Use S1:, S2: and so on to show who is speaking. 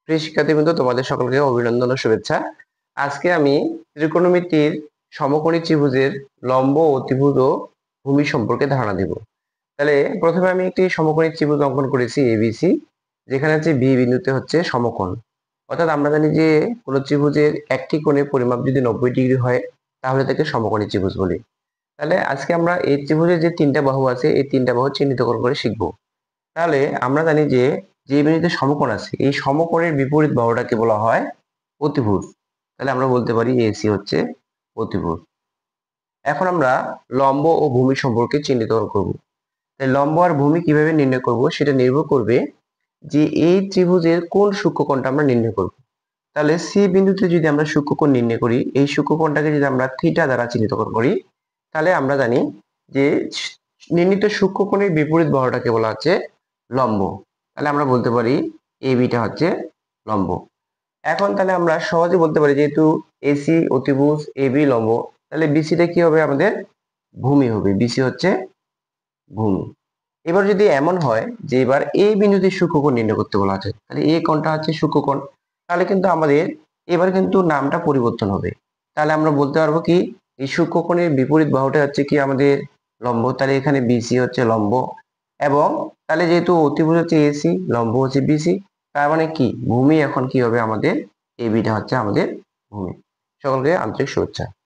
S1: প্রিয় শিক্ষার্থীবৃন্দ, তোমাদের সকলকে অভিনন্দন ও শুভেচ্ছা। আজকে আমি ত্রিকোণমিতির সমকোণী ত্রিভুজের লম্ব, অতিভুজ ও ভূমি সম্পর্কে ধারণা দিব। তাহলে প্রথমে আমি একটি সমকোণী ত্রিভুজ অঙ্কন করেছি এবিসি, যেখানে হচ্ছে বি বিন্দুতে হচ্ছে সমকোণ। অর্থাৎ আমরা জানি যে কোন ত্রিভুজের একটি কোণের পরিমাপ যদি 90 ডিগ্রি হয় তাহলে তাকে সমকোণী ত্রিভুজ বলি। তাহলে আজকে আমরা এই ত্রিভুজের যে তিনটা বাহু আছে এই তিনটা বাহু চিহ্নিতকরণ করে শিখবো। তাহলে আমরা জানি যে যে বিন্দুতে সমকোণ আছে এই সমকোণের বিপরীত বাহুটাকে বলা হয় অতিভুজ। তাহলে আমরা বলতে পারি এসি হচ্ছে অতিভুজ। এখন আমরা লম্ব ও ভূমি সম্পর্কে চিহ্নিতকরণ করব। তাই লম্ব আর ভূমি কিভাবে নির্ণয় করব সেটা নির্ভর করবে যে এই ত্রিভুজের কোন সূক্ষ্মকোণটা আমরা নির্ণয় করব। তাহলে সি বিন্দুতে যদি আমরা সূক্ষ্মকোণ নির্ণয় করি, এই সূক্ষ্মকোণটাকে যদি আমরা থিটা দ্বারা চিহ্নিতকরণ করি, তাহলে আমরা জানি যে নির্ণীত সূক্ষ্মকোণের বিপরীত বাহুটাকে বলা হচ্ছে লম্ব। তাহলে আমরা বলতে পারি এ বিটা হচ্ছে লম্ব। এখন তাহলে আমরা সহজে বলতে পারি যেহেতু এসি অতিভুজ, এ বি লম্ব, তাহলে বিসিটা কি হবে? আমাদের ভূমি হবে। বিসি হচ্ছে ভূমি। এবার যদি এমন হয় যে এবার এই বিন্দুতে সূক্ষ্মকোণ নির্ণয় করতে বলা আছে, তাহলে এই কোণটা হচ্ছে সূক্ষ্মকোণ, তাহলে কিন্তু আমাদের এবার কিন্তু নামটা পরিবর্তন হবে। তাহলে আমরা বলতে পারবো কি এই সূক্ষ্মকোণের বিপরীত বাহুটা হচ্ছে কি আমাদের লম্ব। তাহলে এখানে বিসি হচ্ছে লম্ব, এবং তাহলে যেহেতু অতিভুজ হচ্ছে এসি, লম্ব হচ্ছে বিসি, তার মানে কি ভূমি এখন কি হবে? আমাদের এ বিটা হচ্ছে আমাদের ভূমি। সকলকে আন্তরিক শুভেচ্ছা।